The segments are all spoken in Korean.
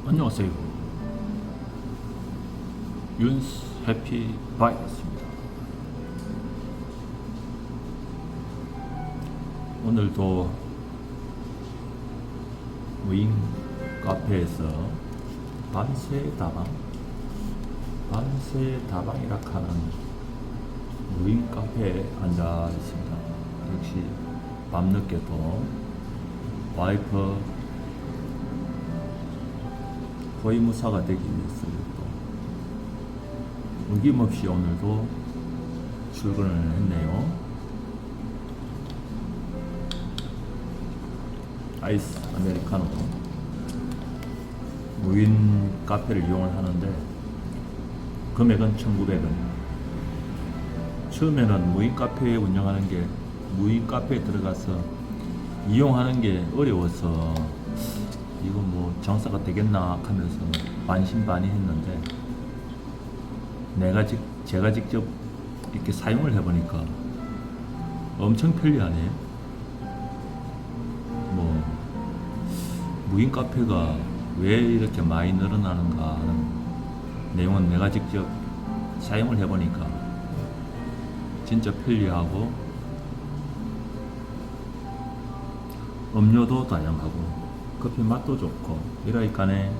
안녕하세요. 윤스 해피 바이였습니다. 오늘도 무인 카페에서 반세다방이라 하는 무인 카페에 앉아 있습니다. 역시 밤늦게도 와이프 호위무사가 되기 위해서 또 어김없이 오늘도 출근을 했네요. 아이스 아메리카노 무인 카페를 이용을 하는데 금액은 1,900원. 처음에는 무인 카페 운영하는 게 무인 카페에 들어가서 이용하는 게 어려워서 이거 뭐 장사가 되겠나 하면서 반신반의했는데 제가 직접 이렇게 사용을 해보니까 엄청 편리하네요. 뭐 무인 카페가 왜 이렇게 많이 늘어나는가 하는 내용은 내가 직접 사용을 해보니까 진짜 편리하고 음료도 다양하고 커피 맛도 좋고 이러니까네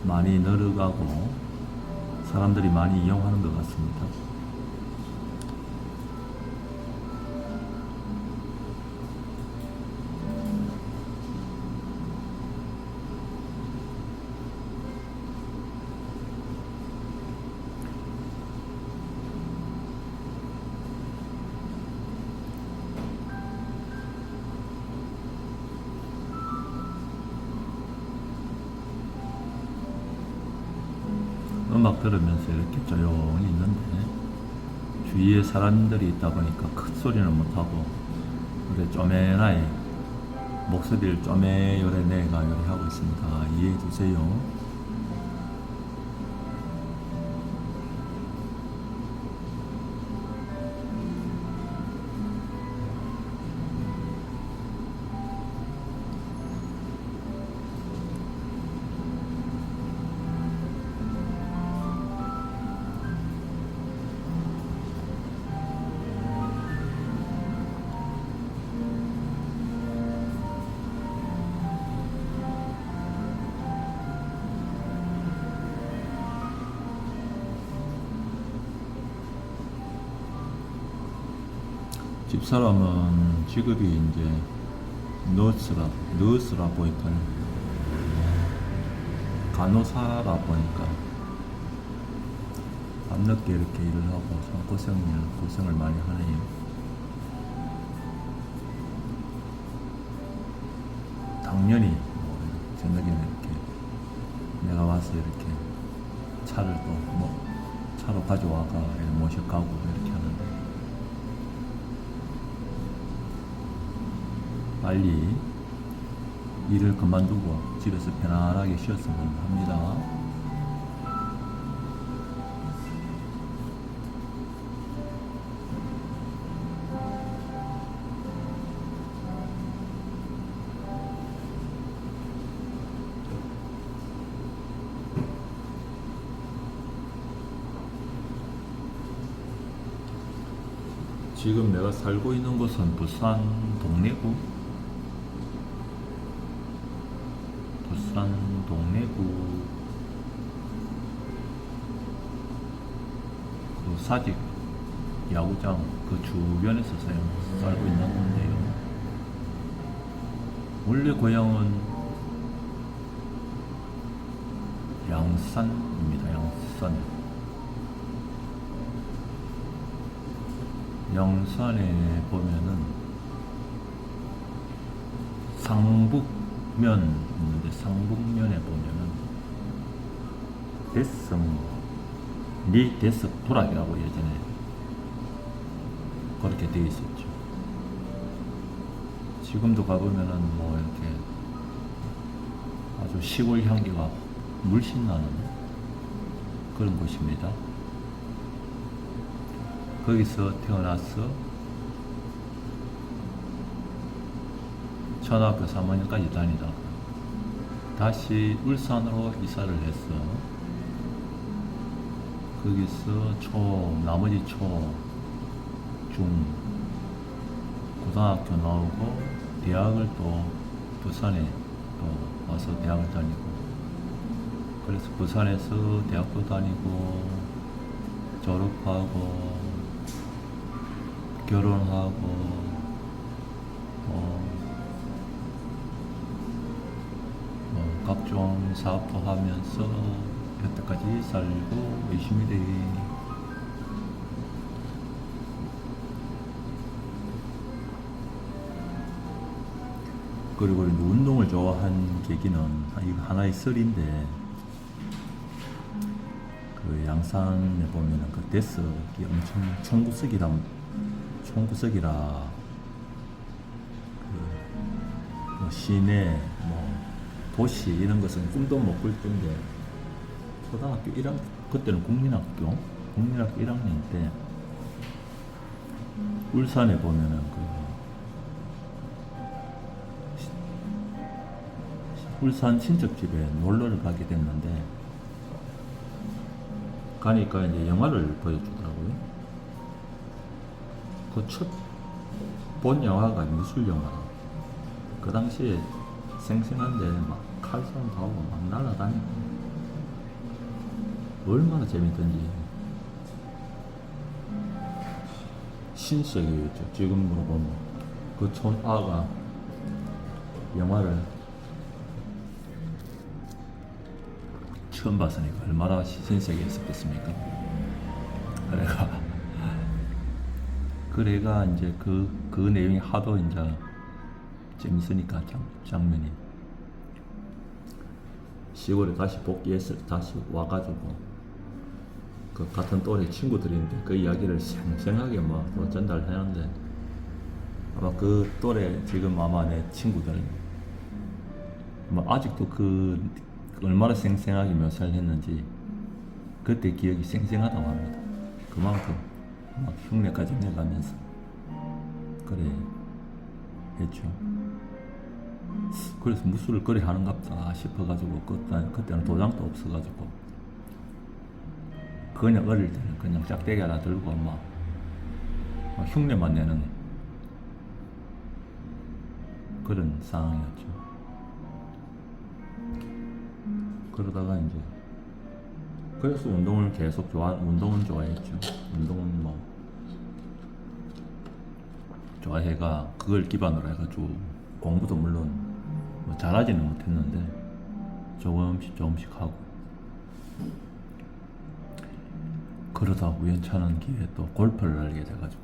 많이 늘어가고 사람들이 많이 이용하는 것 같습니다. 음악 들으면서 이렇게 조용히 있는데 주위에 사람들이 있다 보니까 큰 소리는 못하고 이렇게 쪼매나게 목소리를 쪼매요래 내가 요래 하고 있습니다. 이해해 주세요. 집사람은 직업이 이제 너스라 보니까 간호사라 보니까 밤늦게 이렇게 일을 하고 참 고생을 많이 하네요. 당연히 뭐 저녁에는 이렇게 내가 와서 이렇게 차를 또 뭐 차로 가져와가 모셔가고 이렇게 하는데 빨리 일을 그만두고 집에서 편안하게 쉬었으면 합니다. 지금 내가 살고 있는 곳은 부산 동래구 그 사직 야구장 그 주변에서 살고 있는 건데요. 원래 고향은 양산입니다. 양산에 보면은 상북면 있는데 상북면에 보면은 대석도락이라고 예전에 그렇게 되어 있었죠. 지금도 가보면은 뭐 이렇게 아주 시골 향기가 물씬 나는 그런 곳입니다. 거기서 태어나서 천하학교 3학년까지 다니다가 다시 울산으로 이사를 했어. 거기서 나머지 중, 고등학교 나오고 대학을 또 부산에 또 와서 대학을 다니고, 그래서 부산에서 대학도 다니고 졸업하고 결혼하고 각종 사업도 하면서 여태까지 살고 있습니다. 그리고 이제 운동을 좋아한 계기는 이거 하나의 썰인데, 그 양산에 보면은 그 데스기 엄청 총구석이라 뭐 시내 뭐 도시 이런 것은 꿈도 못 꿀 텐데, 초등학교 1학년, 그때는 국민학교 1학년 때 울산에 보면은 울산 친척집에 놀러를 가게 됐는데, 가니까 이제 영화를 보여주더라고요. 그 첫 본 영화가 미술 영화. 그 당시에 생생한데 막 칼싸움도 하고 막 날아다니고 얼마나 재밌던지. 신세계였죠. 지금으로 보면 그 촌아가 영화를 처음 봤으니까 얼마나 신세계였었겠습니까. 그래가 이제 그 내용이 하도 이제 재밌으니까 장면이, 시골에 다시 복귀해서 다시 와가지고 그 같은 또래 친구들인데 그 이야기를 생생하게 뭐 전달하는데, 아마 그 또래 지금 아마 내 친구들 뭐 아직도 그 얼마나 생생하게 묘사를 했는지 그때 기억이 생생하다고 합니다. 그만큼 막 흉내까지 내가면서 그래 했죠. 그래서 무술을 그래 하는갑다 싶어가지고 그때는 도장도 없어가지고 그냥 어릴 때는 그냥 짝대기 하나 들고 막 흉내만 내는 그런 상황이었죠. 그러다가 이제 그래서 운동을 계속 운동은 좋아했죠. 운동은 뭐 좋아해가 그걸 기반으로 해가지고 공부도 물론 뭐 잘하지는 못했는데 조금씩 하고, 그러다 우연찮은 기회에 또 골프를 알게 돼가지고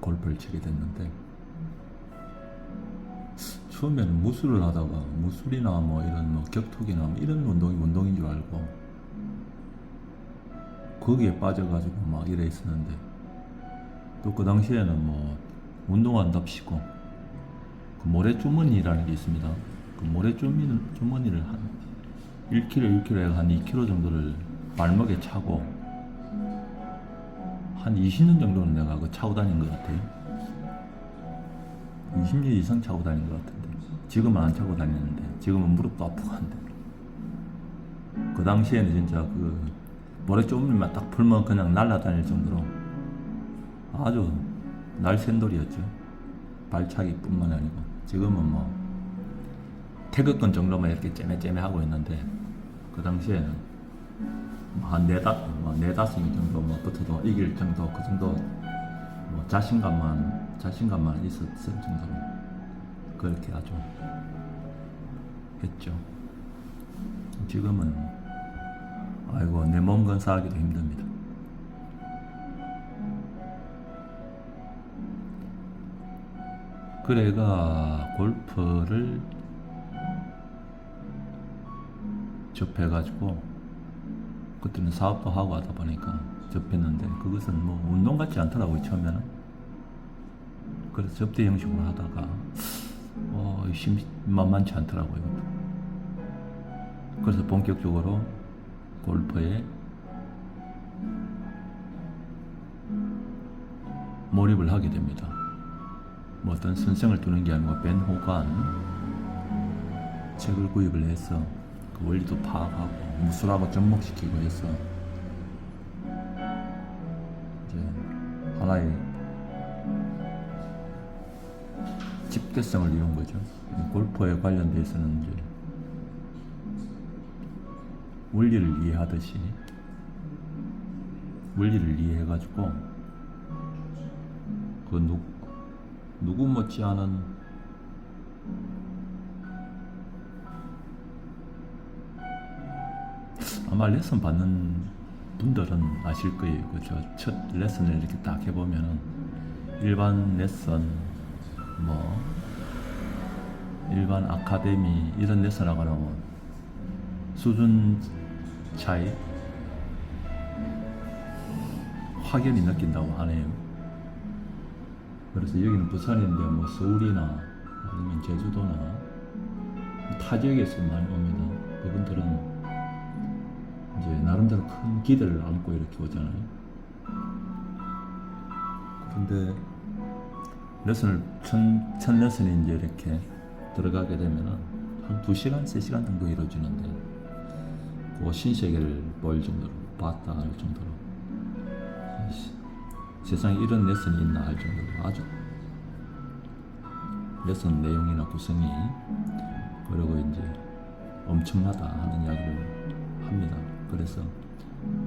골프를 치게 됐는데, 처음에는 무술을 하다가 무술이나 뭐 이런 뭐 격투기나 뭐 이런 운동인 줄 알고 거기에 빠져가지고 막 이래 있었는데, 또 그 당시에는 뭐 운동한답시고 그 모래주머니라는 게 있습니다. 그 모래주머니를 한 1kg 한 2kg 정도를 발목에 차고 한 20년 정도는 내가 그 차고 다닌 것 같아요. 20년 이상 차고 다닌 것 같은데, 지금은 안 차고 다니는데 지금은 무릎도 아프고 한데, 그 당시에는 진짜 그 모래주머니만 딱 풀면 그냥 날아다닐 정도로 아주 날쌘돌이었죠. 발차기 뿐만 아니고. 지금은 뭐 태극권 정도만 이렇게 째매째매 하고 있는데, 그 당시에는 한 네다섯 정도 뭐 붙어도 이길 정도, 그 정도 뭐 자신감만 있었을 정도로 그렇게 아주 했죠. 지금은 아이고 내 몸 건사하기도 힘듭니다. 그래가 골프를 접해가지고 그때는 사업도 하고 하다 보니까 접했는데, 그것은 뭐 운동 같지 않더라고요 처음에는. 그래서 접대 형식으로 하다가 만만치 않더라고요. 그래서 본격적으로 골프에 몰입을 하게 됩니다. 뭐 어떤 선생을 두는 게 아니고 벤 호간 책을 구입을 해서 그 원리도 파악하고 무술하고 접목시키고 해서 이제 하나의 집대성을 이룬 거죠. 골프에 관련돼서는 이제 원리를 이해하듯이 원리를 이해해가지고 그 누구 못지않은 아마 레슨 받는 분들은 아실 거예요. 그죠? 첫 레슨을 이렇게 딱 해보면은 일반 레슨, 뭐 일반 아카데미 이런 레슨하고는 수준 차이 확연히 느낀다고 하네요. 그래서 여기는 부산인데 뭐 서울이나 아니면 제주도나 타 지역에서 많이 옵니다. 그분들은 이제 나름대로 큰 기대를 안고 이렇게 오잖아요. 근데 레슨을 첫 레슨이 이제 이렇게 들어가게 되면은 한 2시간, 3시간 정도 이루어지는데 그 신세계를 보일 정도로 봤다 할 정도로 세상에 이런 레슨이 있나 할 정도로 아주 레슨 내용이나 구성이 그리고 이제 엄청나다 하는 이야기를 합니다. 그래서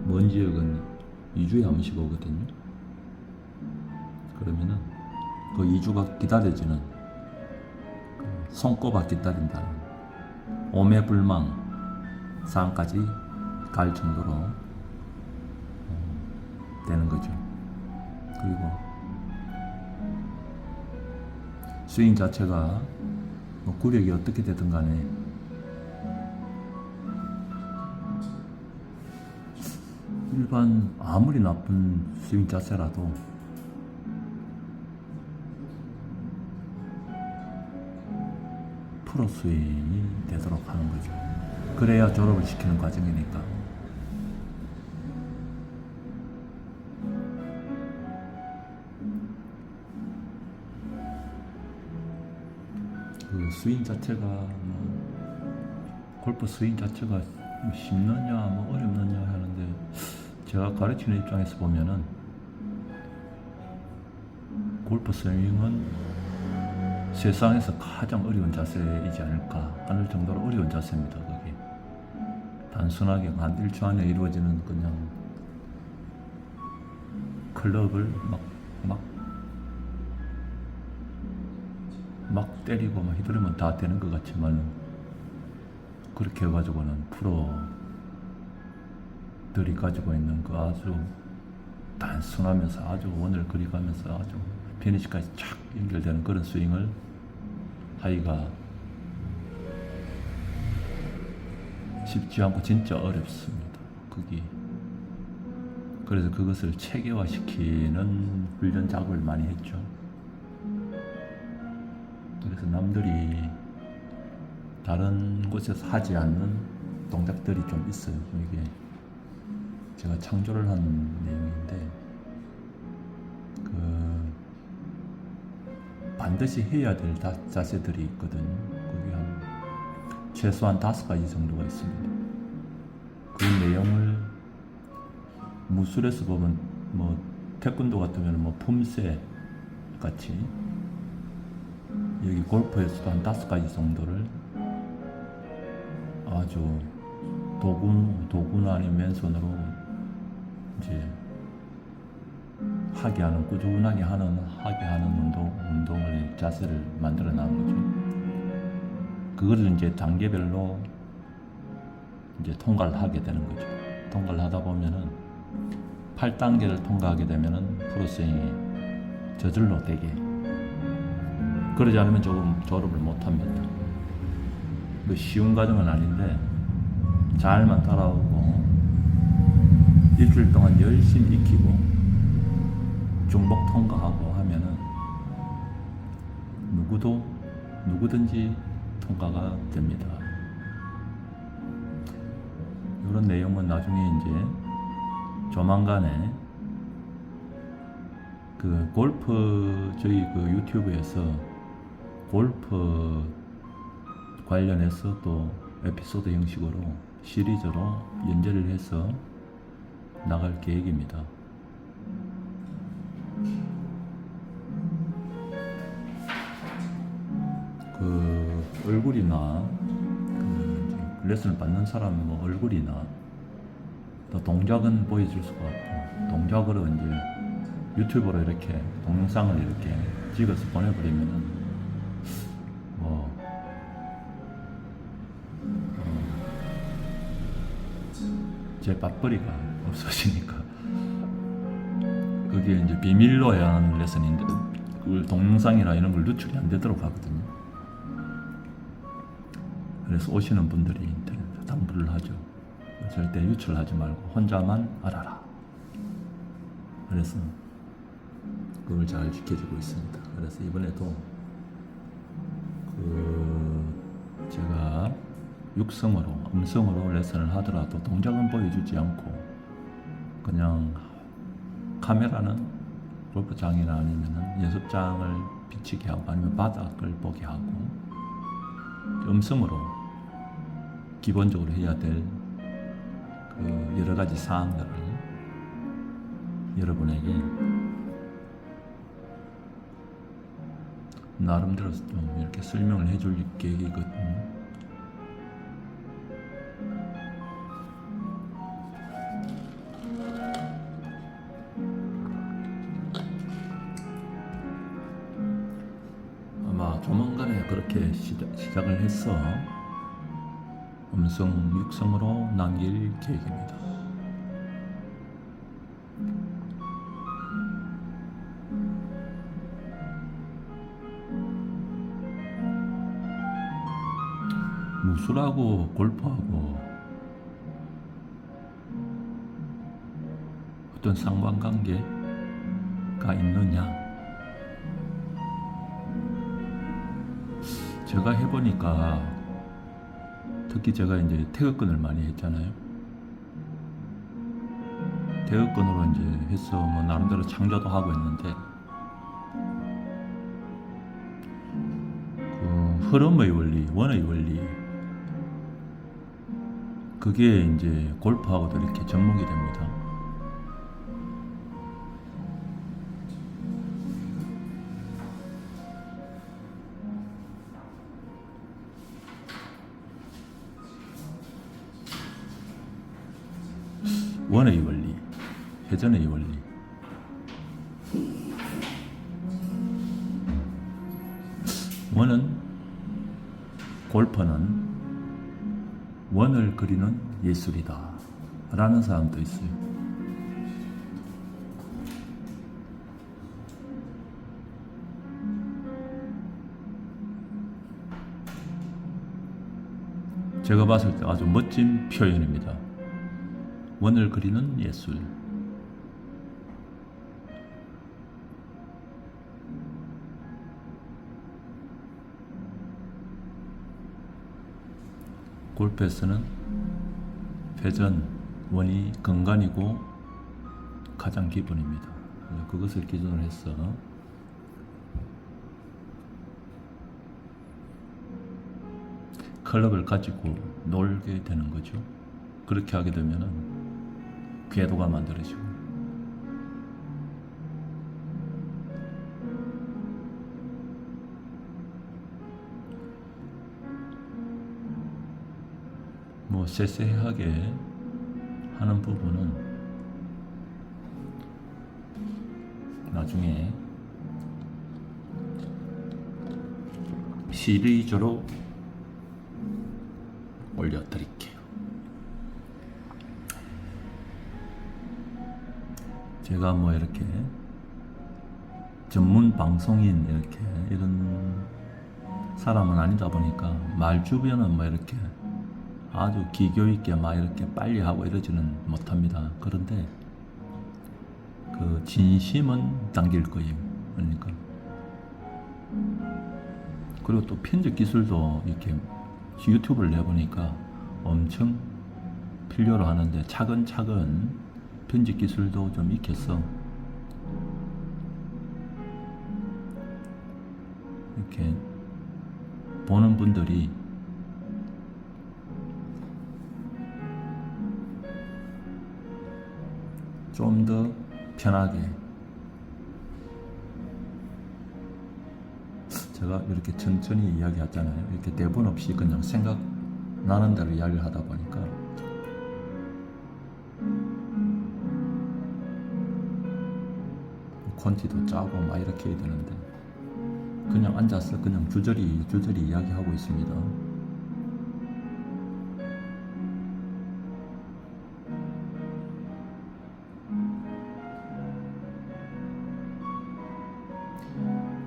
먼 지역은 2주에 한 번씩 오거든요. 그러면은 그 2주가 기다려지는 손꼽아 기다린다는 오매불망 상까지 갈 정도로 되는 거죠. 그리고 스윙 자체가 뭐 구력이 어떻게 되든 간에 일반 아무리 나쁜 스윙 자세라도 프로 스윙이 되도록 하는 거죠. 그래야 졸업을 시키는 과정이니까. 그 스윙 자체가 뭐 골프 스윙 자체가 쉽느냐 뭐 어렵느냐 하는데 제가 가르치는 입장에서 보면은 골프 스윙은 세상에서 가장 어려운 자세이지 않을까 하는 정도로 어려운 자세입니다. 그게 단순하게 한 1초 안에 이루어지는 그냥 클럽을 막 때리고 막 휘두르면 다 되는 것 같지만 그렇게 해가지고는 프로들이 가지고 있는 그 아주 단순하면서 아주 원을 그려가면서 아주 피니시까지 착 연결되는 그런 스윙을 하기가 쉽지 않고 진짜 어렵습니다. 그게 그래서 그것을 체계화시키는 훈련 작업을 많이 했죠. 그래서 남들이 다른 곳에서 하지 않는 동작들이 좀 있어요. 이게 제가 창조를 한 내용인데 반드시 해야 될 자세들이 있거든요. 그게 한 최소한 5가지 정도가 있습니다. 그 내용을 무술에서 보면 뭐 태권도 같으면 뭐 품새 같이 여기 골프에서도 한 5가지 정도를 아주 도구나 아니면 맨손으로 이제 하게 하는 꾸준하게 하게 하는 운동을 자세를 만들어 나온 거죠. 그걸 이제 단계별로 이제 통과를 하게 되는 거죠. 통과를 하다 보면은 8단계를 통과하게 되면은 프로스윙이 저절로 되게 그러지 않으면 조금 졸업을 못 합니다. 그 쉬운 과정은 아닌데 잘만 따라오고 일주일 동안 열심히 익히고 중복 통과하고 하면은 누구든지 통과가 됩니다. 이런 내용은 나중에 이제 조만간에 그 골프 저희 그 유튜브에서 골프 관련해서 또 에피소드 형식으로 시리즈로 연재를 해서 나갈 계획입니다. 그 얼굴이나 그 레슨을 받는 사람 뭐 얼굴이나 또 동작은 보여줄 수가 없고, 동작으로 이제 유튜브로 이렇게 동영상을 이렇게 찍어서 보내버리면은 뭐 제 밥벌이가 없어지니까 그게 이제 비밀로 해야 하는 레슨인데 그 동영상이나 이런 걸 노출이 안 되도록 하거든요. 그래서 오시는 분들이 인터넷에 당부를 하죠. 절대 유출하지 말고 혼자만 알아라. 그래서 그걸 잘 지켜주고 있습니다. 그래서 이번에도 제가 육성으로, 음성으로 레슨을 하더라도 동작은 보여주지 않고 그냥 카메라는 골프장이나 아니면 연습장을 비치게 하고 아니면 바닥을 보게 하고 음성으로 기본적으로 해야 될 그 여러 가지 사항들을 여러분에게 나름대로 좀 이렇게 설명을 해줄 계획이거든요. 아마 조만간에 그렇게 시작을 해서 음성 육성으로 남길 계획입니다. 무술하고 골프하고 어떤 상관관계가 있느냐? 제가 해보니까 특히 제가 이제 태극권을 많이 했잖아요. 태극권으로 이제 해서 뭐 나름대로 창조도 하고 했는데 그 흐름의 원리, 원의 원리 그게 이제 골프하고도 이렇게 접목이 됩니다. 원의 원리, 회전의 원리. 원은, 골퍼는 원을 그리는 예술이다 라는 사람도 있어요. 제가 봤을 때 아주 멋진 표현입니다. 원을 그리는 예술. 골프에서는 회전, 원이 근간이고 가장 기본입니다. 그것을 기준으로 해서 클럽을 가지고 놀게 되는 거죠. 그렇게 하게 되면은 궤도가 만들어지고 뭐 세세하게 하는 부분은 나중에 시리즈로 올려드릴게요. 제가 뭐 이렇게 전문 방송인 이렇게 이런 사람은 아니다 보니까 말 주변은 뭐 이렇게 아주 기교 있게 막 이렇게 빨리 하고 이러지는 못합니다. 그런데 그 진심은 당길 거예요. 그러니까 그리고 또 편집 기술도 이렇게 유튜브를 내보니까 엄청 필요로 하는데 차근차근 편집 기술도 좀 익혀서 이렇게 보는 분들이 좀 더 편하게, 제가 이렇게 천천히 이야기하잖아요. 이렇게 대본 없이 그냥 생각나는 대로 이야기를 하다 보니까 콘티도 짜고 막 이렇게 해야 되는데 그냥 앉아서 그냥 주저리 이야기하고 있습니다.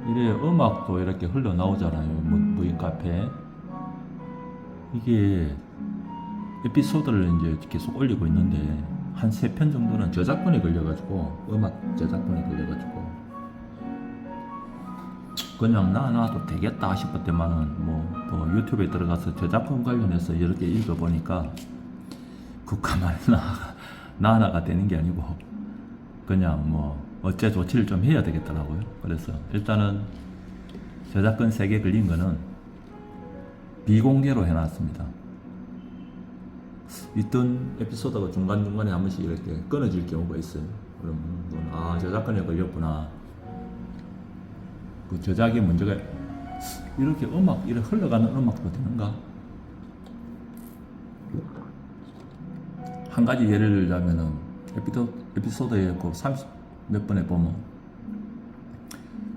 이래 음악도 이렇게 흘러나오잖아요. 무인 카페. 이게 에피소드를 이제 계속 올리고 있는데 한 3편 정도는 저작권이 걸려가지고, 음악 저작권이 걸려가지고 그냥 놔도 되겠다 싶을 때만은 뭐 유튜브에 들어가서 저작권 관련해서 이렇게 읽어보니까 국가만 나가 되는 게 아니고 그냥 뭐 어째 조치를 좀 해야 되겠더라고요. 그래서 일단은 저작권 3개 걸린 거는 비공개로 해놨습니다. 있던 에피소드가 중간중간에 한 번씩 이렇게 끊어질 경우가 있어요. 그러면 저작권에 걸렸구나, 그 저작의 문제가, 이렇게 이렇게 흘러가는 음악도 되는가? 한 가지 예를 들자면은 에피소드에 그 30 몇 번에 보면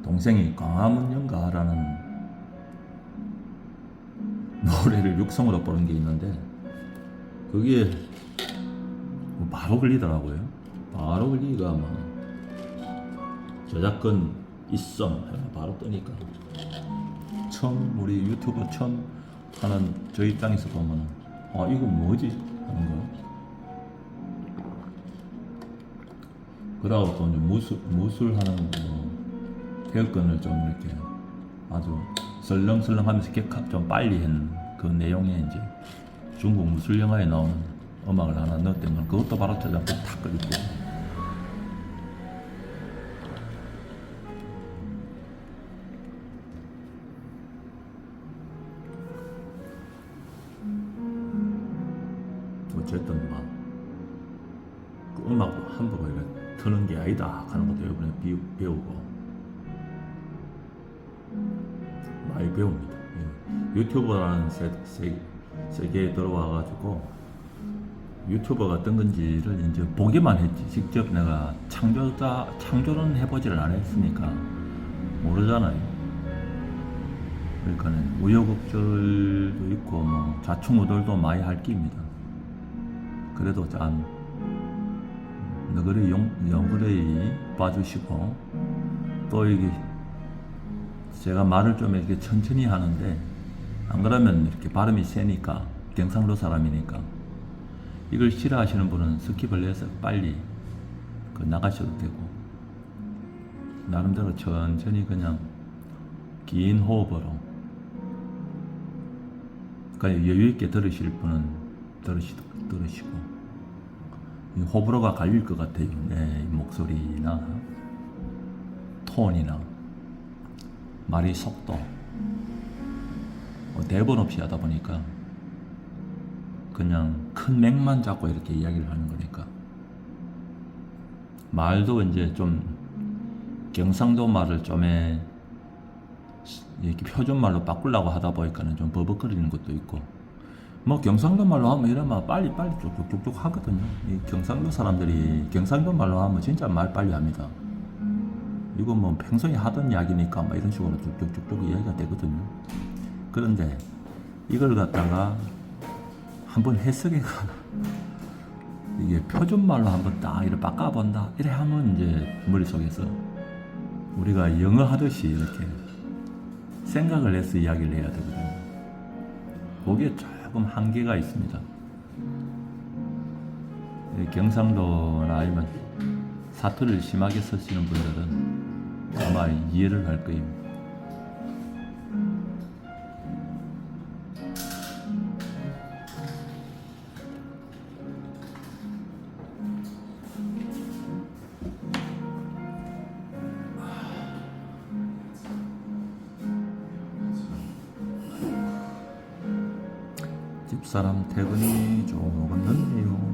동생이 광화문 연가라는 노래를 육성으로 부른 게 있는데 그게 바로 걸리더라고요. 바로 걸리기가 막 저작권 있음 바로 뜨니까, 처음 우리 유튜브 처음 하는 저 입장에서 보면 이거 뭐지 하는 거예요. 그러고 또 이제 무술하는 대여건을 좀 이렇게 아주 설렁설렁 하면서 좀 빨리 한 그 내용에 이제 중국 무술 영화에 나오는 음악을 하나 넣었더니 그것도 바로 저작권 탁 걸리고. 어쨌든 그 음악 함부로 이렇게 트는 게 아니다 하는 것도 이번에 배우고 많이 배웁니다. 유튜버라는 세계에 들어와가지고 유튜버가 어떤 건지를 이제 보기만 했지 직접 내가 창조는 해보지를 않았으니까 모르잖아요. 그러니까 우여곡절도 있고 좌충우돌도 많이 할 끼입니다. 그래도 참 너그러이 봐주시고, 또 이게 제가 말을 좀 이렇게 천천히 하는데 안 그러면 이렇게 발음이 세니까, 경상도 사람이니까 이걸 싫어하시는 분은 스킵을 해서 빨리 나가셔도 되고, 나름대로 천천히 그냥 긴 호흡으로, 그러니까 여유있게 들으실 분은 들으시고, 호불호가 갈릴 것 같아요. 내 목소리나 톤이나 말의 속도, 대본 없이 하다 보니까 그냥 큰 맥만 잡고 이렇게 이야기를 하는 거니까, 말도 이제 좀 경상도 말을 좀 이렇게 표준말로 바꾸려고 하다 보니까는 좀 버벅거리는 것도 있고, 경상도 말로 하면 이러면 빨리 쭉쭉쭉 하거든요. 이 경상도 사람들이 경상도 말로 하면 진짜 말 빨리 합니다. 이거 평소에 하던 이야기니까 이런 식으로 쭉쭉쭉 이야기가 되거든요. 그런데 이걸 갖다가 한번 해석해가 이게 표준말로 한번 딱 이렇게 바꿔본다 이래 하면 이제 머릿속에서 우리가 영어 하듯이 이렇게 생각을 해서 이야기를 해야 되거든요. 거기에 조금 한계가 있습니다. 경상도나 아니면 사투리를 심하게 쓰시는 분들은 아마 이해를 할 거예요. 집사람 퇴근이 조금 늦네요.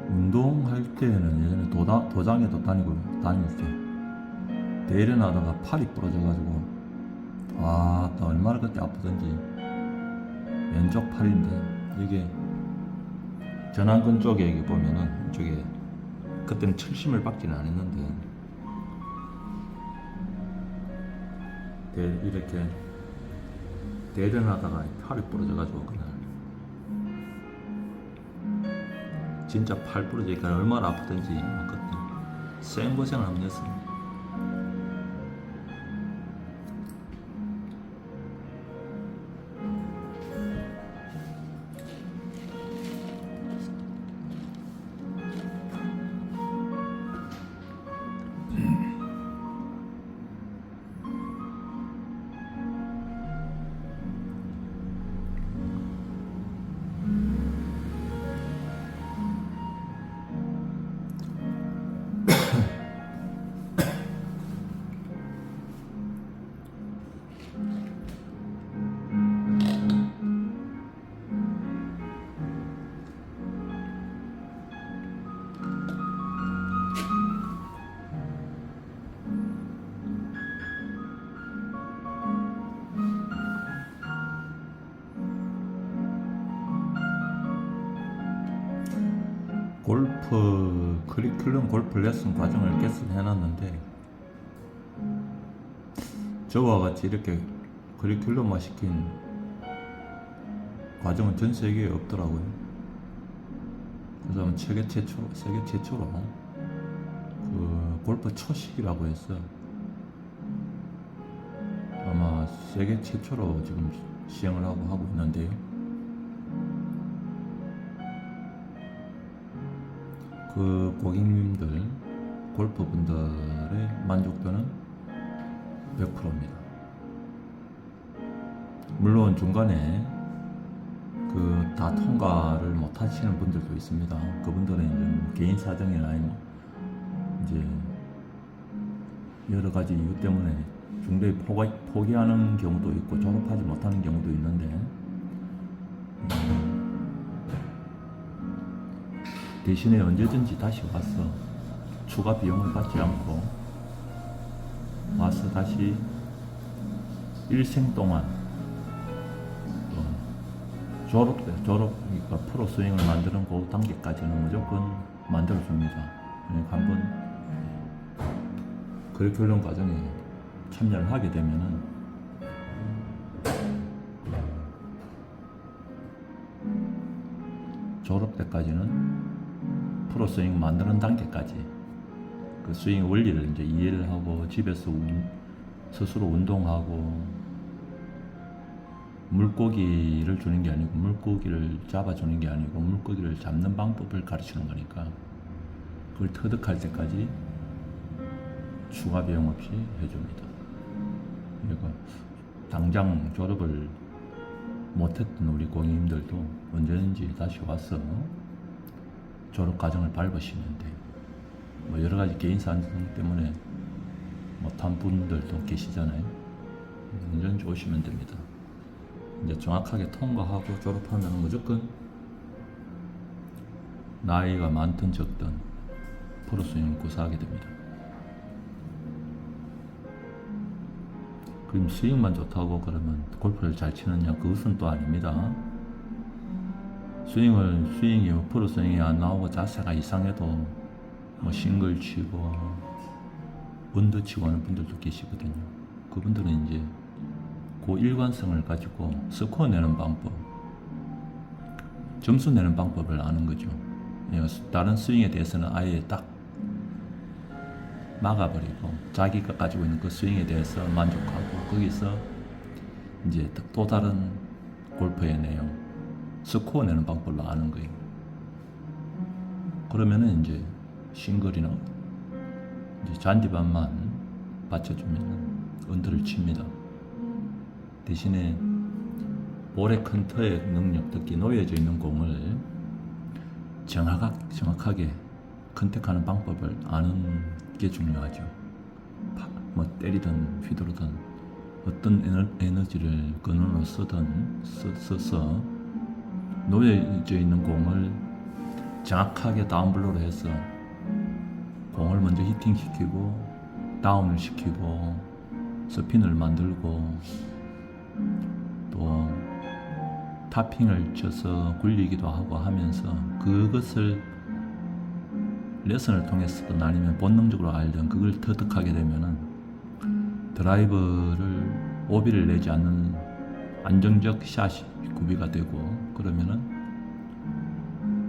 운동할 때는 예전에 도장에도 다닐 때 대련하다가 팔이 부러져가지고 또 얼마나 그때 아프던지. 왼쪽 팔인데 이게 전완근 쪽에 여기 보면은 이쪽에 그때는 철심을 박지는 않았는데 이렇게 대련하다가 팔이 부러져가지고 그날 진짜 팔 부러지니까 얼마나 아프던지 그때 생고생을 한번 했어요. 골프 커리큘럼 골프 레슨 과정을 개설해놨는데 저와 같이 이렇게 커리큘럼화 시킨 과정은 전 세계에 없더라고요. 그래서 세계 최초로 그 골프 초식이라고 해서 아마 세계 최초로 지금 시행을 하고 있는데요. 그 고객님들, 골퍼분들의 만족도는 100%입니다. 물론 중간에 그 다 통과를 못 하시는 분들도 있습니다. 그분들은 이제 뭐 개인 사정이나 이제 여러 가지 이유 때문에 중도에 포기하는 경우도 있고 졸업하지 못하는 경우도 있는데 대신에 언제든지 다시 와서 추가 비용을 받지 않고 와서 다시 일생 동안 그러니까 프로 스윙을 만드는 그 단계까지는 무조건 만들어줍니다. 그러니까 한번 커리큘럼 과정에 참여를 하게 되면은 졸업 때까지는 프로 스윙 만드는 단계까지 그 스윙 원리를 이제 이해를 하고 집에서 스스로 운동하고 물고기를 주는 게 아니고 물고기를 잡아주는 게 아니고 물고기를 잡는 방법을 가르치는 거니까 그걸 터득할 때까지 추가 비용 없이 해줍니다. 그러니까 당장 졸업을 못했던 우리 고객님들도 언제든지 다시 와서 졸업 과정을 밟으시면 돼요. 뭐 여러 가지 개인 사정 때문에 못한 분들도 계시잖아요. 언제든지 오시면 됩니다. 이제 정확하게 통과하고 졸업하면 무조건 나이가 많든 적든 프로스윙을 구사하게 됩니다. 그럼 스윙만 좋다고 그러면 골프를 잘 치느냐? 그것은 또 아닙니다. 스윙이 프로 스윙이 안 나오고 자세가 이상해도 뭐 싱글 치고 언더 치고 하는 분들도 계시거든요. 그분들은 이제 그 일관성을 가지고 스코어 내는 방법, 점수 내는 방법을 아는 거죠. 다른 스윙에 대해서는 아예 딱 막아버리고 자기가 가지고 있는 그 스윙에 대해서 만족하고 거기서 이제 또 다른 골프의 내용, 스코어 내는 방법로 아는 거예요. 그러면은 이제 싱글이나 이제 잔디밭만 받쳐주면 언더를 칩니다. 대신에 볼의 컨트롤 능력, 특히 놓여져 있는 공을 정확하게 컨택하는 방법을 아는 게 중요하죠. 뭐 때리든 휘두르든 어떤 에너지를 끈으로 써서 놓여져 있는 공을 정확하게 다운블로를 해서 공을 먼저 히팅시키고 다운을 시키고 스핀을 만들고 또 타핑을 쳐서 굴리기도 하고 하면서 그것을 레슨을 통해서든 아니면 본능적으로 알든 그걸 터득하게 되면은 드라이버를 오비를 내지 않는 안정적 샷이 구비가 되고 그러면은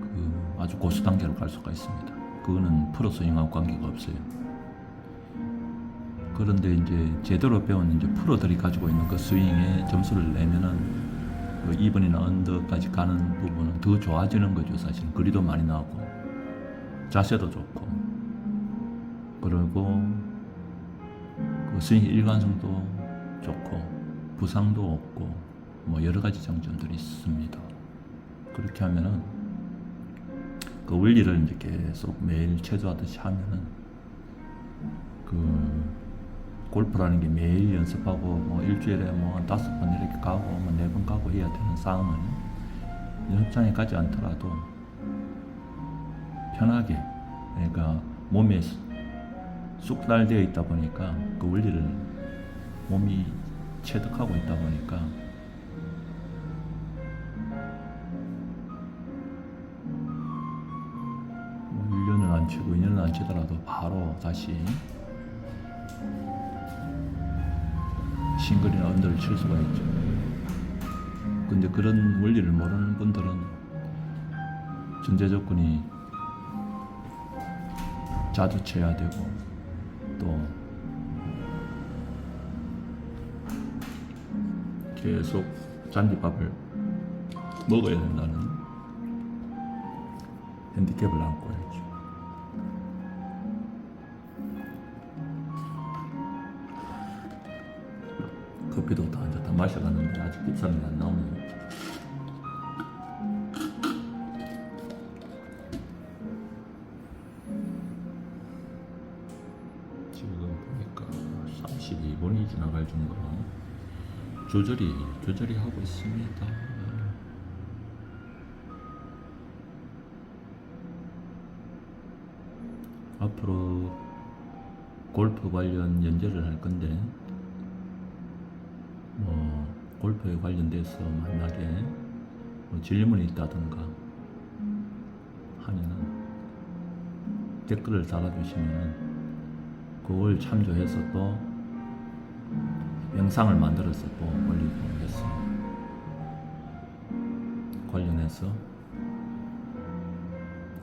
그 아주 고수 단계로 갈 수가 있습니다. 그거는 프로 스윙하고 관계가 없어요. 그런데 이제 제대로 배운 이제 프로들이 가지고 있는 그 스윙에 점수를 내면은 그 2번이나 언더까지 가는 부분은 더 좋아지는 거죠. 사실은 거리도 많이 나오고 자세도 좋고 그리고 그 스윙 일관성도 좋고 부상도 없고 뭐 여러 가지 장점들이 있습니다. 그렇게 하면은 그 원리를 이제 계속 매일 체조하듯이 하면은 그 골프라는 게 매일 연습하고 뭐 일주일에 뭐 5번 이렇게 가고 뭐 4번 가고 해야 되는 싸움은 연습장에 가지 않더라도 편하게 그러니까 몸에 쑥달되어 있다 보니까 그 원리를 몸이 체득하고 있다 보니까 뭐 1년을 안 치고 2년을 안 치더라도 바로 다시 싱글이나 언더를 칠 수가 있죠. 근데 그런 원리를 모르는 분들은 전제 조건이 자주 쳐야 되고 또 계속 잔디밥을 먹어야 된다는 핸디캡을 안고 있죠. 커피도 다 이제 다 마셔갔는데 아직 빗살이 안 나오네요. 지금 보니까 32분이 지나갈 정도로 조절이 하고 있습니다. 앞으로 골프 관련 연재를 할 건데 뭐 골프에 관련돼서 만약에 뭐 질문이 있다든가 하면은 댓글을 달아주시면은 그걸 참조해서 또 영상을 만들어서 또 올리고 해서 관련해서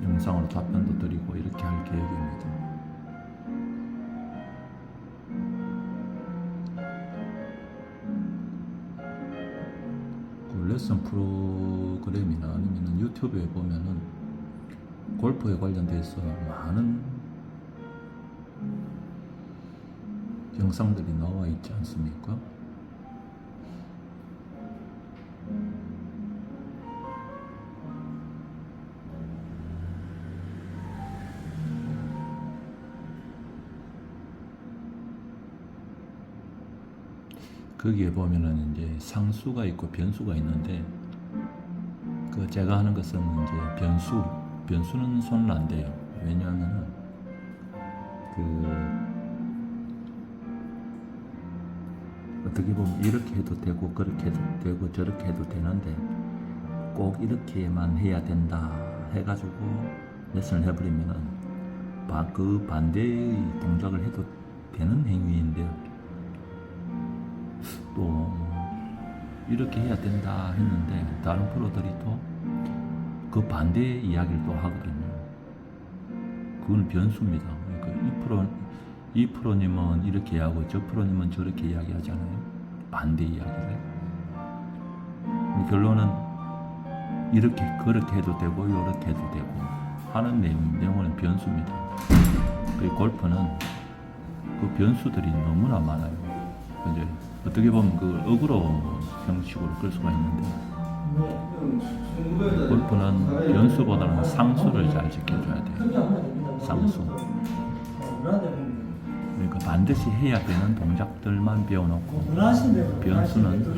영상으로 답변도 드리고 이렇게 할 계획입니다. 그 레슨 프로그램이나 아니면 유튜브에 보면은 골프에 관련돼서 많은 영상들이 나와 있지 않습니까? 거기에 보면은 이제 상수가 있고 변수가 있는데 그 제가 하는 것은 이제 변수는 손은 안 돼요. 왜냐하면은 그 어떻게 보면 이렇게 해도 되고 그렇게 해도 되고 저렇게 해도 되는데 꼭 이렇게만 해야 된다 해가지고 레슨을 해버리면은 그 반대의 동작을 해도 되는 행위인데요. 또 이렇게 해야 된다 했는데 다른 프로들이 또 그 반대의 이야기를 또 하거든요. 그건 변수입니다. 그러니까 이 프로님은 이렇게 하고 저 프로님은 저렇게 이야기하잖아요. 반대 이야기를. 결론은 이렇게 그렇게 해도 되고 이렇게 해도 되고 하는 내용은 변수입니다. 그 골프는 그 변수들이 너무나 많아요. 이제 어떻게 보면 그 억으로 형식으로 끌 수가 있는데 골프는 변수보다는 상수를 잘 지켜줘야 돼요. 상수. 그러니까 반드시 해야 되는 동작들만 배워놓고 변수는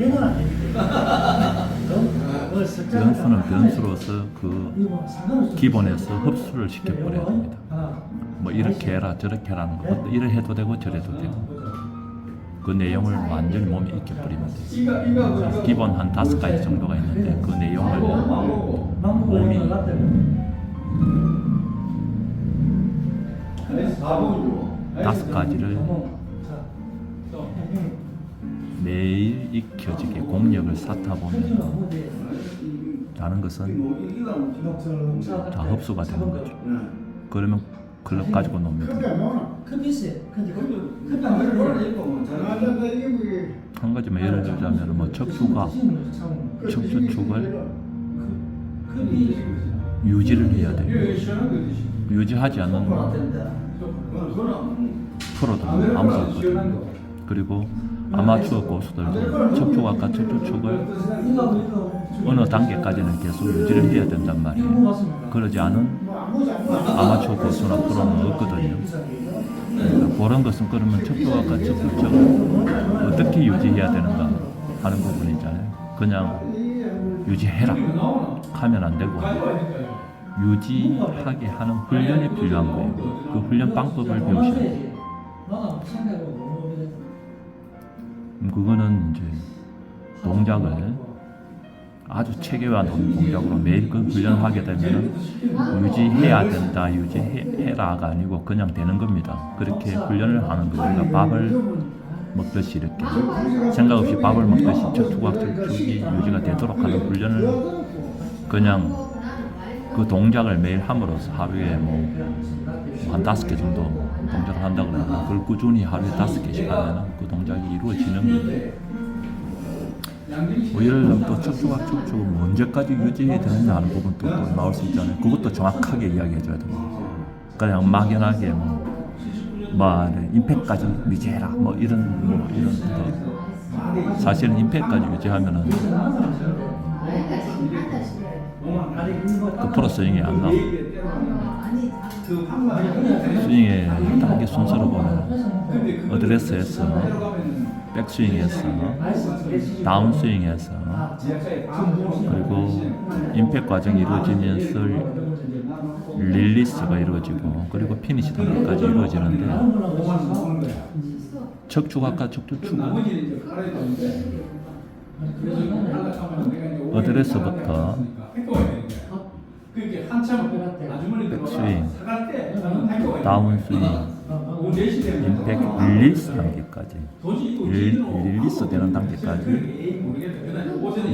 변수로서 그 기본에서 흡수를 시켜버려야 됩니다. 뭐 이렇게 해라 저렇게 하라는 것도 이래 해도 되고 저래도 되고 그 내용을 완전히 몸에 익혀버리면 돼요. 기본 한 5가지 정도가 있는데 그 내용을 몸이 다섯 가지를 매일 익혀지게 공력을 쌓다 보면 라는 것은 다 흡수가 되는 거죠. 그러면 클럽 가지고 놉니다. 한 가지만 예를 들자면 뭐 척추가 척추축을 유지를 해야 돼요. 유지하지 않는 프로도 아무도 없거든요. 그리고 아마추어 고수들도 척추각과 척추축을 어느 단계까지는 계속 유지를 해야 된단 말이에요. 그러지 않은 아마추어 고수나 프로는 없거든요. 그러니까 그런 것은 그러면 척추각과 척추축을 어떻게 유지해야 되는가 하는 부분이잖아요. 그냥 유지해라 하면 안 되고 유지하게 하는 훈련이 필요한 거예요. 그 훈련 방법을 배우셔야 돼요. 그거는 이제 동작을 아주 체계화된 동작으로 매일 그 훈련하게 되면 유지해야 된다, 유지해라가 아니고 그냥 되는 겁니다. 그렇게 훈련을 하는 거예요. 그러니까 밥을 먹듯이 이렇게 생각 없이 밥을 먹듯이 척추각 척추기 유지가 되도록 하는 훈련을 그냥 그 동작을 매일 함으로써 하루에 한 5개 정도 동작을 한다 그러면 그걸 꾸준히 하루에 5개씩 하면 그 동작이 이루어지는 거예요. 뭐 예를 들면 또 척추각 척추 언제까지 유지해야 되느냐 하는 부분도 또 나올 수 있잖아요. 그것도 정확하게 이야기해 줘야 됩니다. 그냥 막연하게 임팩까지 유지해라 이런 사실은 임팩까지 유지하면은 그 프로 스윙이 안 나오고 스윙의 단계 순서로 보면 어드레스에서 백스윙에서 다운스윙에서 그리고 임팩 과정이 이루어지면서 릴리스가 이루어지고 그리고 피니시 단계까지 이루어지는데 척추각과 척추축은 어드레스부터 백스윙, 다운스윙, 임팩 릴리스 단계까지 릴리스 되는 단계까지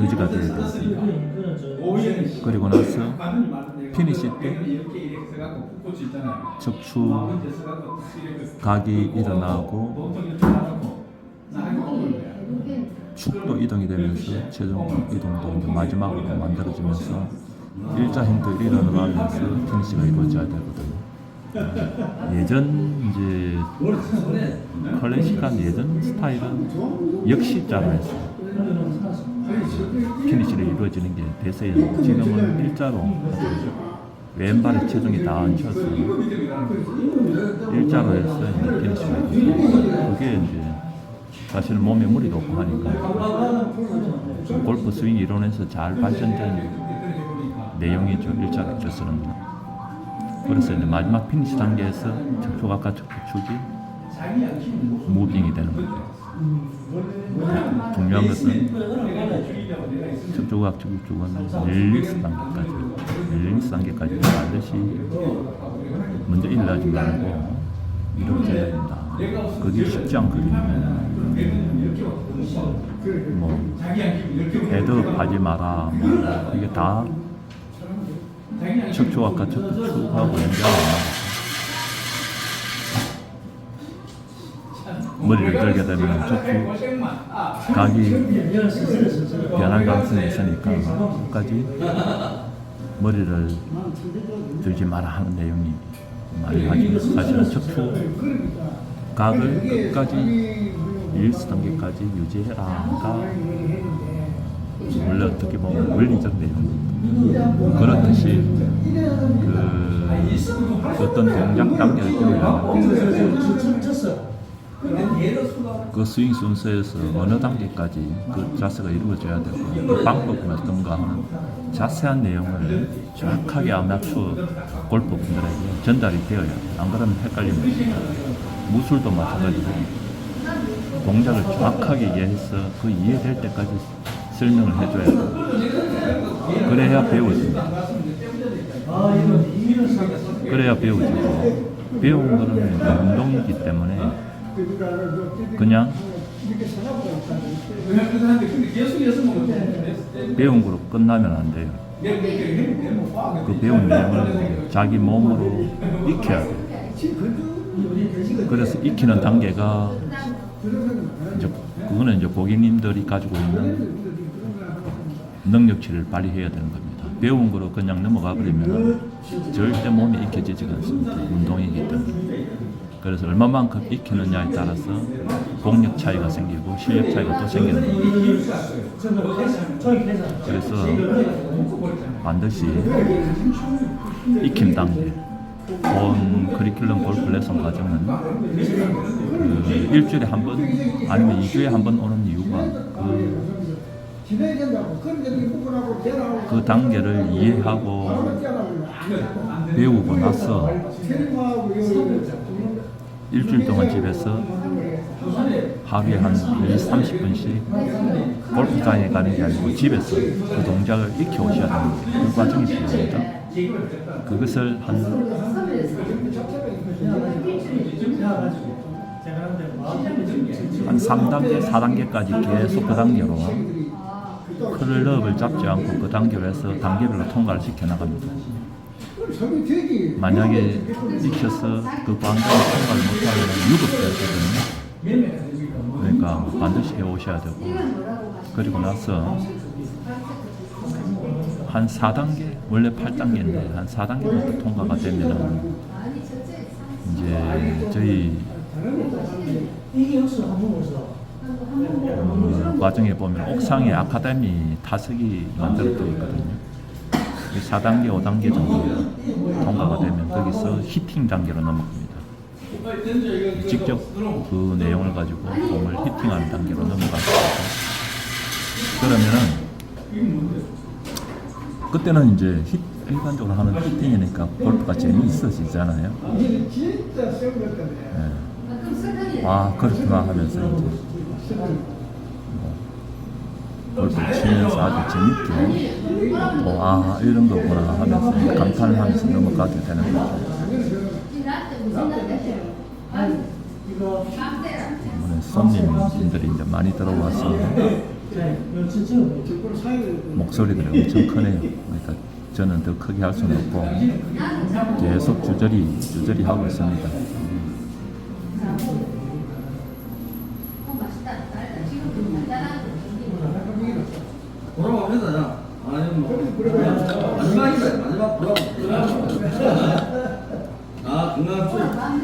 유지가 돼야 됩니다. 그리고 나서 피니시 때 척추각이 일어나고 축도 이동이 되면서 최종 이동도 이제 마지막으로 만들어지면서 일자형도 일어나면서 피니시가 이루어져야 되거든요. 예전 이제 클래식한 예전 스타일은 역시자로 해서 피니시를 이루어지는 게 대세였는데 지금은 일자로 왼발에 체중이 다 얹혀서 일자로 해서 이제 피니시가 이루어져요. 그게 이제 사실 몸에 무리도 없고 하니까 골프 스윙 이론에서 잘 발전된 내용이죠. 일자로 쓰는 거. 그래서 이제 마지막 피니시 단계에서 척추각과 척추축이 무빙이 되는 거죠. 중요한 것은 척추각 척추축은 릴리스 단계까지 반드시 먼저 일어나지 말고 이루어져야 된다. 그게 쉽지 않거든요. 헤드업하지 마라. 이게 다 척추각과 척추축하고 연결하는 머리를 들게 되면 척추각이 변할 가능성이 있으니까 끝까지 머리를 들지 마라 하는 내용이 많이 하죠. 사실은 척추각을 끝까지 1 단계까지 유지해라가 원래 어떻게 보면 원리적 내용 그렇듯이 어떤 동작 단계를 배우려면 그 스윙 순서에서 어느 단계까지 그 자세가 이루어져야 되고 그 방법은 어떤가 하는 자세한 내용을 정확하게 아마추어 골프 분들에게 전달이 되어야 돼요. 안 그러면 헷갈립니다. 무술도 마찬가지고 동작을 정확하게 이해해서 그 이해될 때까지 설명을 해줘야 돼요. 그래야 배워집니다. 그래야 배워지고 배운 거는 운동이기 때문에 그냥 배운 거로 끝나면 안 돼요. 그 배운 내용을 자기 몸으로 익혀야 돼요. 그래서 익히는 단계가 이제 그거는 이제 고객님들이 가지고 있는 능력치를 발휘해야 되는 겁니다. 배운 거로 그냥 넘어가 버리면 절대 몸이 익혀지지가 않습니다. 운동이기 때문에. 그래서 얼마만큼 익히느냐에 따라서 공력 차이가 생기고 실력 차이가 또 생기는 겁니다. 그래서 반드시 익힘 단계 본 커리큘럼 골프 레슨 과정은 일주일에 한 번 아니면 2주에 한 번 오는 이유가 그 단계를 이해하고 배우고 나서 일주일 동안 집에서 하루에 한 30분씩 골프장에 가는 게 아니고 집에서 그 동작을 익혀 오셔야 됩니다. 그 과정이 필요합니다. 그것을 한 3단계, 4단계까지 계속 그 단계로 클럽을 잡지 않고 그 단계로 해서 단계별로 통과를 시켜나갑니다. 만약에 익혀서 그 광장을 통과를 못하면 유급되거든요. 그러니까 반드시 해오셔야 되고 그리고 나서 한 4단계, 원래 8단계인데 한 4단계부터 통과가 되면 이제 저희 과정에 보면 옥상에 아카데미 타석이 만들어져 있거든요. 4단계, 5단계 정도 통과가 되면 거기서 히팅 단계로 넘어갑니다. 직접 그 내용을 가지고 공을 히팅하는 단계로 넘어갑니다. 그러면은 그때는 이제 일반적으로 하는 히팅이니까 골프가 재미있어지잖아요. 네. 아 그렇구나 하면서 이제 골프를 치면서 아주 재밌게 아 이런 거구나 하면서 감탄을 하면서 넘어가게 되는 거죠. 이번에 손님들이 이제 많이 들어와서 목소리들이 엄청 크네요. 그러니까 저는 더 크게 할 수는 없고 계속 주저리 하고 있습니다. 돌아오면서 마지막 돌아오고 건강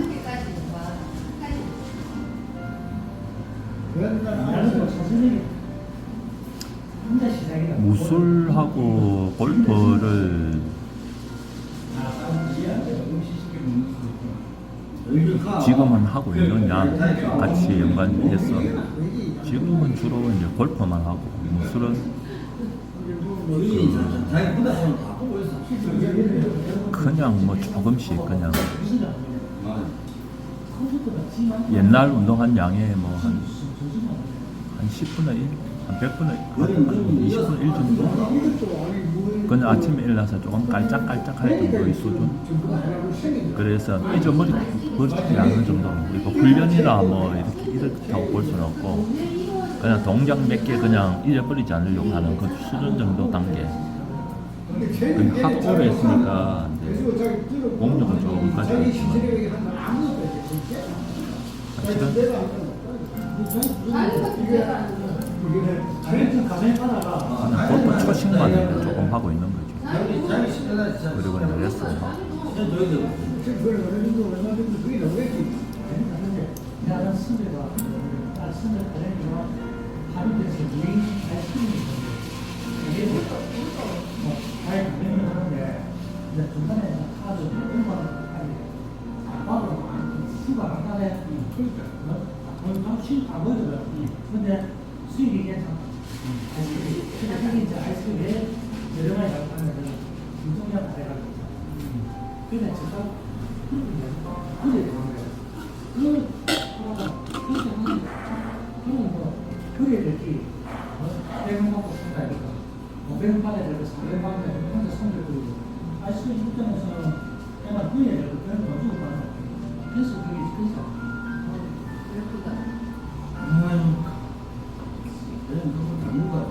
무술하고 골프를 지금은 하고 있느냐 같이 연관해서 지금은 주로 이제 골프만 하고 무술은 그냥 뭐 조금씩 그냥 옛날 운동한 양의 뭐 한 10분의 1, 한 100분의 1, 20분의 1 정도? 그냥 아침에 일어나서 조금 깔짝깔짝 할 정도의 수준? 그래서 잊어버리지 않는 정도. 그리고 훈련이나 뭐 이렇다고 볼 수는 없고 그냥 동작 몇 개 그냥 잊어버리지 않으려고 하는 그 수준 정도 단계. 그냥 하도 오래 했으니까 공력은 조금 가지고 있지만 사실은 골프 초심만 조금 하고 있는 거죠. 그리고 이제 레슨 가족들에서 유행 아이스크림이 있는데 이게 잘 가면은 하는데 이제 중간에 카드 일반 나도 수가 안 가네. 그러니까 돈 수입 다 보이거든. 근데 수익이 괜찮아. 아이스크림. 근데 이게 이제 아이스크림에 저렴하게 나가면은 유통량 다 해가지고. 근데 제가 그게 되는 거예요. 그렇게 하는데 그럼 뭐 그래야지 100원 받고 산다 이거가 500원 받아야 되고 400원 받아야 되고 혼자 손들 그리고 아이스크림 입장에서는 그냥 구해야 되고 그런 거 주고 받는 거 그래서 그게 그래서 그냥 그거 잡는 거야.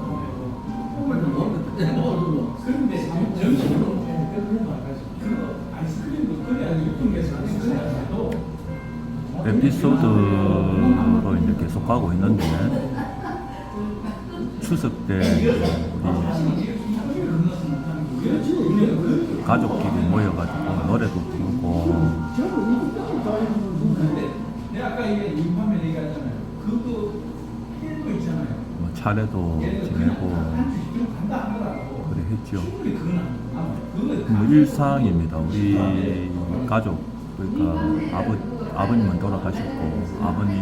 빨리 먹으면 그때 먹어도 그런데 정식으로 그런 거 알까지 아이스크림도 그래 아니 유통에서 아이스크림도 에피소드로 이제 계속 가고 있는데 추석 때 우리 가족끼리 모여가지고 노래도 부르고 내가 아까 인파면 얘기하잖아요. 그거 거 있잖아요. 뭐 차례도 지내고 간다 하더라고. 그래 했죠. 충분히 그건 뭐 일상입니다. 우리 가족 그러니까 아버님은 돌아가셨고 아버님,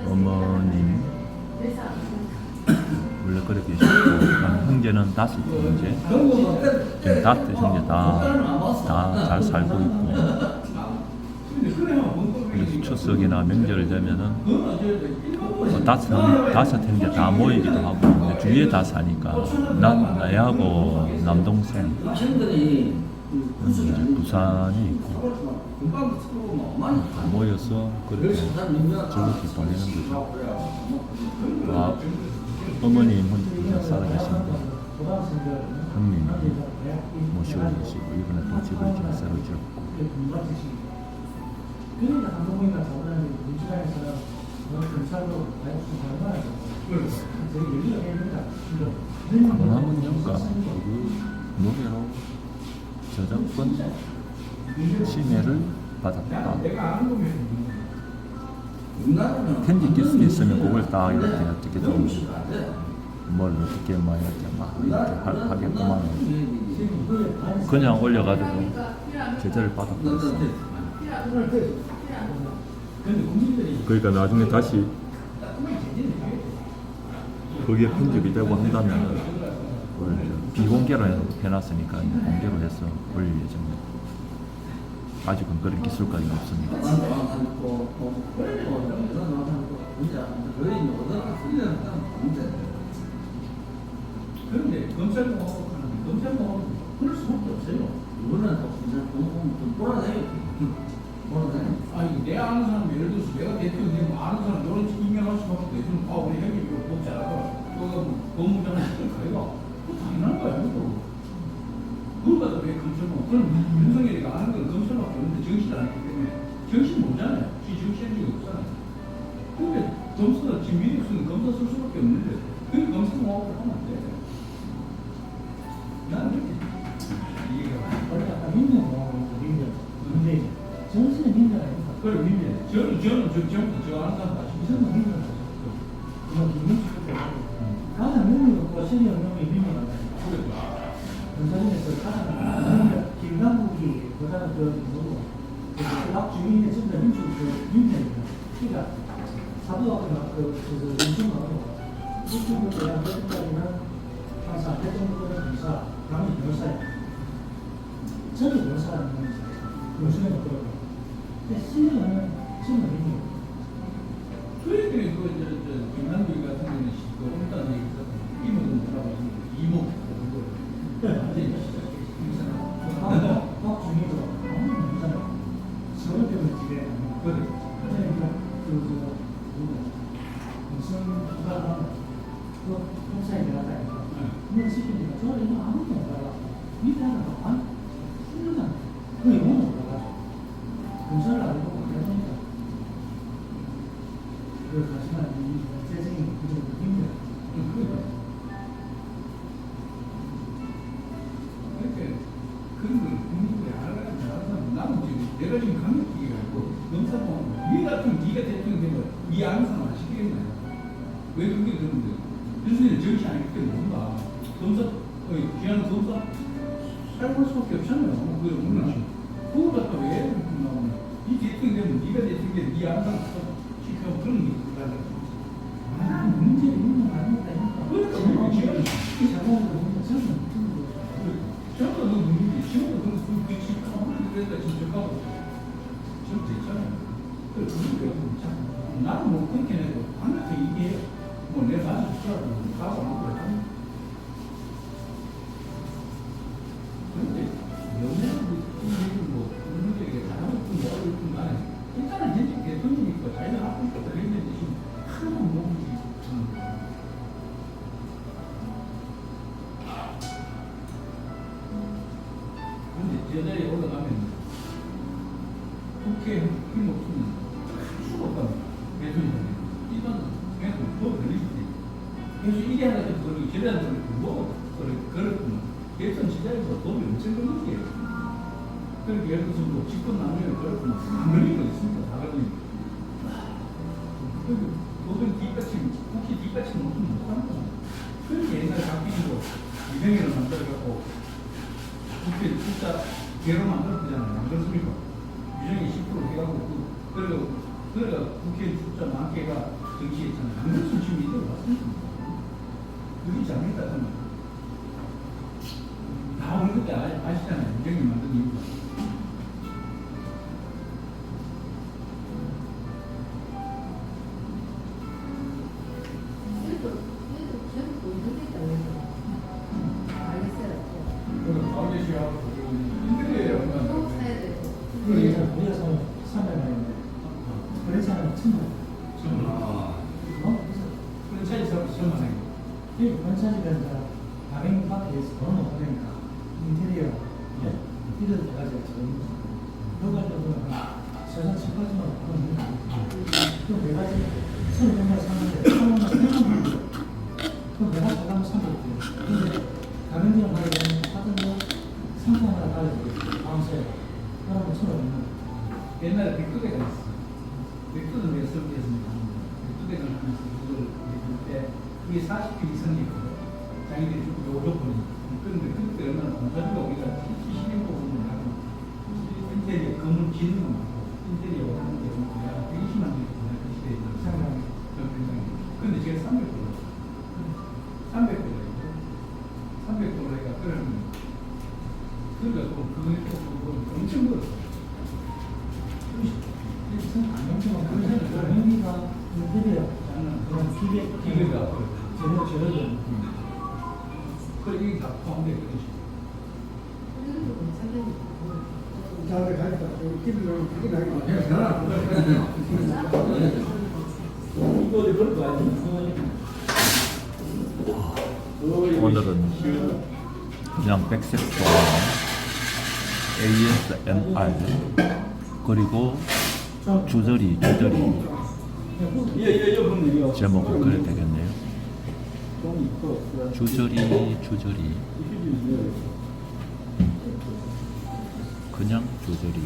어머님 원래 그래 계셨고 그다음에 형제는 5형제 지금 5형제 다 잘 살고 있고 그래서 추석이나 명절 되면은 뭐 다섯 형제 다 모이기도 하고 근데 주위에 다 사니까 나하고 남동생 학생들이 이제 부산에 있고 다 모여서 그렇게 즐겁게 보내는 거죠. 어머님 혼자 부산 살아계시는데 형님 모시고 계시고 이번에 또 집을 지어 새로 지었고 그러니까 한국인과 저번에 민주당에서 경찰로 가입수 가능하죠. 되게 얘기가 됩니다. 강남은 영가 그 노래로 저작권 침해를 받았다. 편지 낄 수 있으면 그걸 딱 이렇게 어떻게 좀 뭘 어떻게 막 이렇게 하겠구만 그냥 올려가지고 제재를 받았다 했어. 그러니까 나중에 다시 거기에 편집이 되고 한다면 비공개로 해놨으니까 공개로 해서 올릴 예정입니다. 아직은 그런 기술까지는 없습니다. 그런데 검찰도 그럴 수밖에 없어요. 이거는 좀 돌아다녀. 아니 내 아는 사람 예를 들어서 내가 대통령 되면 아는 사람 이런 임명할 수밖에 없어. 우리 형님 이거 꼭 잘하더라. 그거 법무장을 시킬 가이가 그거 당연한 거야 이거. 그걸 가서 왜 검찰만? 그럼 윤석열이가 아는 건 검찰밖에 없는데 정신을 안 했기 때문에 정신 모르잖아요. 지 정신이 없잖아요. 근데 검사가 지금 미리 쓰는 검사 쓸 수밖에 없는데 그 검사 공학을 하면 안 돼. 나는 이렇게 이해가 원래 약간 민정공학은 민정 근데 정신은 민정 아닙니까? 그걸 민정 저는 저 아는 사람 다 저는 민정 그거 김민수 가장 명령 없고 신의 명령이 민정하다 전사진에서 가장 김남국이 보다는 뭐고 락 주민의 전부 다 민정입니다. 그러니까 사도하고 민정하고 민정부터 대한 때까지는 항상 대통령의 검사 남이 변호사예요. 저는 변호사라는 겁니다. 요즘에 어떠고 근데 신경은 신경이 저희들이 김남국 같은 경우는 그 온다는 얘기가 이모도 뭐라고 이모 완전히 학 중에도 너무 많잖아요. 서울 때문에 집에 그래 무슨 부가가 그 공사에 들어가니까 근데 시키니까 저 이거 아무도 못 알아. 밑에 하나 더 안? 힘들잖아. 그 영혼을 몰라가지고. 검사를 알고 못하니까. 그래서 사실은 이 재생이 그정도 힘들어. 그러니까 그런 걸 국민들이 알아가지고 나는 지금 내가 지금 강력하게 가지고 검사보면 니 같으면 니가 대통령 되면 니 아는 사람 안 시키겠나요? 왜 그게 그런데? 윤수이는 정치 아니기 때문에 뭔가 검사, 귀한 검사 살고 수밖에 없잖아요. 그게 없나? 그거 갖다 왜 이렇게 나오냐? 이 대통령 되면 네가 대통령 네 안상 시켜 그런 게 있다는 거지. 아, 문제 있는 거 아닙니까? 그러니까 지금 이 작업을 보면 저는 저도 너 문제, 지금도 그 집 가면 그랬다 진짜 가고 좀 됐잖아요. 그래서 그게 나는 뭐 그렇게 해도 반드시 이게 뭐 내가 나한테 주라고 가고 안 그러잖아. 그런데 연예인들이 뭐 문제게 잘하고 있든 뭐하고 있든 간에 일단은 현직 대통령이니까 자기가 하고 있고 그랬는데 지금 하나만 모르지. 근데 저 자리에 올라가면 국회에 힘 없으면 할 수가 없답니다. 대통령이. 이건 그냥 더 걸리지. 그래서 이게 하나 더 걸리고 저래 하나 걸리고 뭐 그렇구나. 대선 시장에서 돈이 엄청 걸리게. 그렇게 예를 들어서 뭐 집권 나누면 그렇구나. 안 걸린 거 있습니다. 다 걸리는 거. 그건 뒷받침, 국회 뒷받침 없으면 못하는 거야. 그렇게 옛날에 박빙도 이병현을 만들어갖고 국회 숫자 개로 만들었잖아요. 안 그렇습니까? 유정이 10% 해가지고 그래가 국회 숫자 많게가 정치했잖아요. 안 그랬으면 지금 이대로 왔습니다. 그게 잘못했다 하면 다 오늘 그때 아시잖아요. 유정이 만든 이유가. 그럼 가운데 시하고 인터넷에 얼마나 우리가 300만인데 거래사는 1000만. 그런 차이 있으면 해. 이 건설이가 이제 가맹 밖에서 돈을 못 버니까 인테리어 이런 데 가지고 지금 여러 가지 세상 10가지만 하는 그네 가지 서로 정말 사는데 서로는 3만 그럼 내가 저가면 300개 근데 가맹점을 가야 되면 하던 거 상품을 하나 가야 되겠지 다음세 그러면 서로 없는 옛날에 백두대가 있어. 백두는 왜 설계했습니까? 백두대가 하면서 그걸 해줄 때 그게 40개 이상이거든요. 자기들이 요 조건이. 그런데 그때 얼마나 공사비가 우리가 70년 부분을 하고 인테리어 건물 짓는 거 말고 인테리어 하는 게 뭐야 120만 원 정도 그 시대에 상당히 굉장히. 근데 제가 300불 300불 300불 하니까 그러면 그러니까 그거 엄청 벌었어. 가맹비가 인테리어 그런 기계가 재료 그래 이게 다 포함돼 그렇지. 다음에 가니까 끼리를 그게 나게 이거 어디 그럴 거 아니야? 오늘은 그냥 백색 좋아하는 ASMR 그리고 주저리 제목은 그래 되겠네요. 주저리 그냥 주저리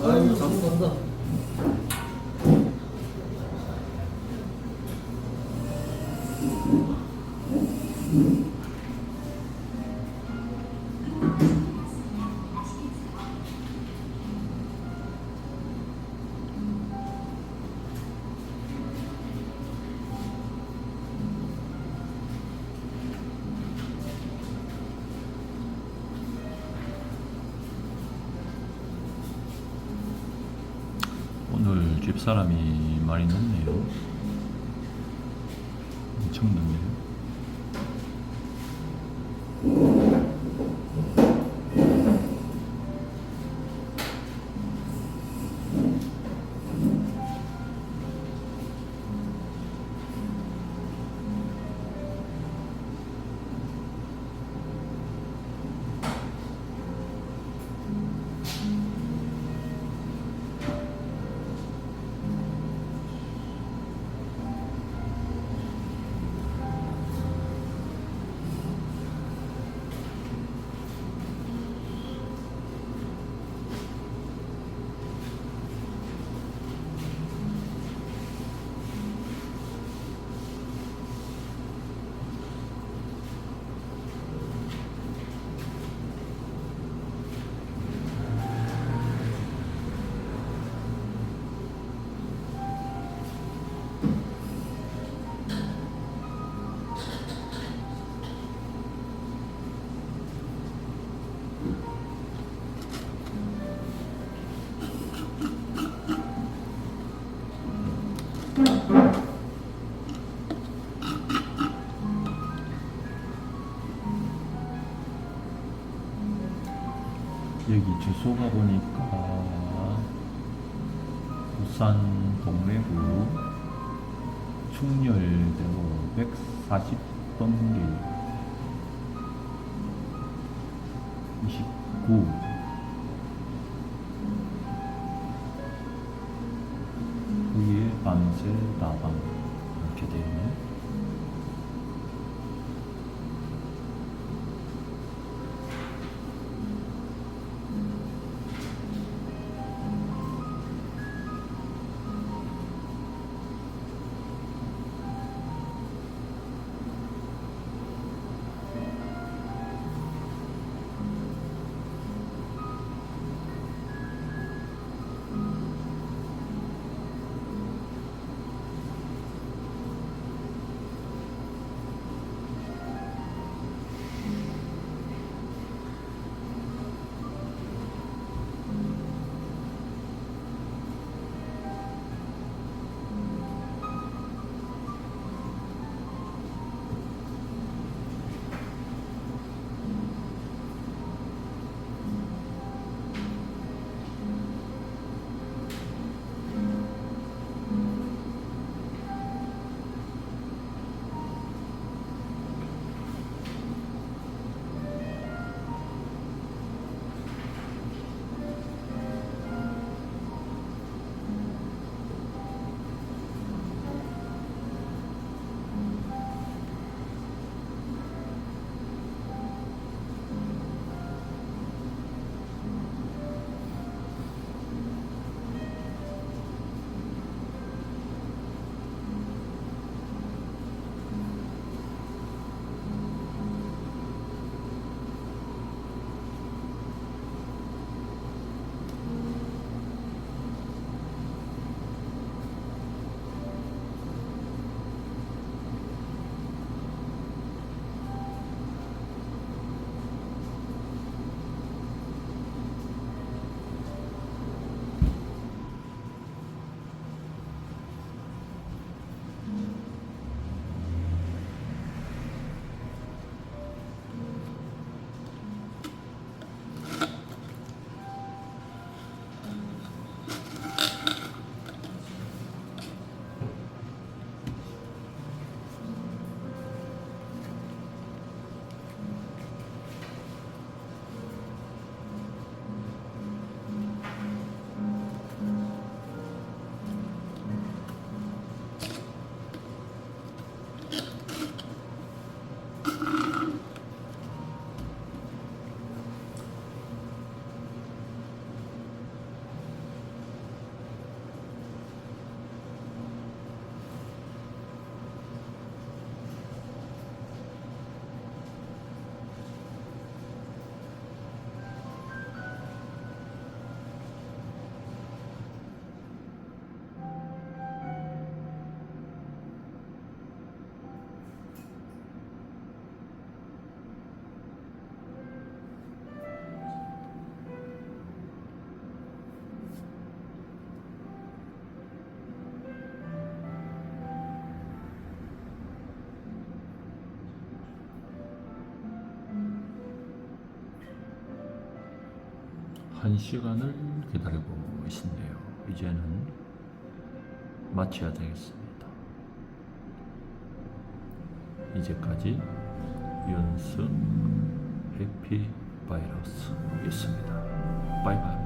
아유 잘못한다. 오늘 집사람이 많이 늦네요. 엄청 늦네요. 주소가 보니까 부산 동래구 충렬대로 140번길 29 위에 밤새 다방 이렇게 되어 있네. 한 시간을 기다리고 있는데요. 이제는 마쳐야 되겠습니다. 이제까지 연승 해피바이러스였습니다. 바이바이.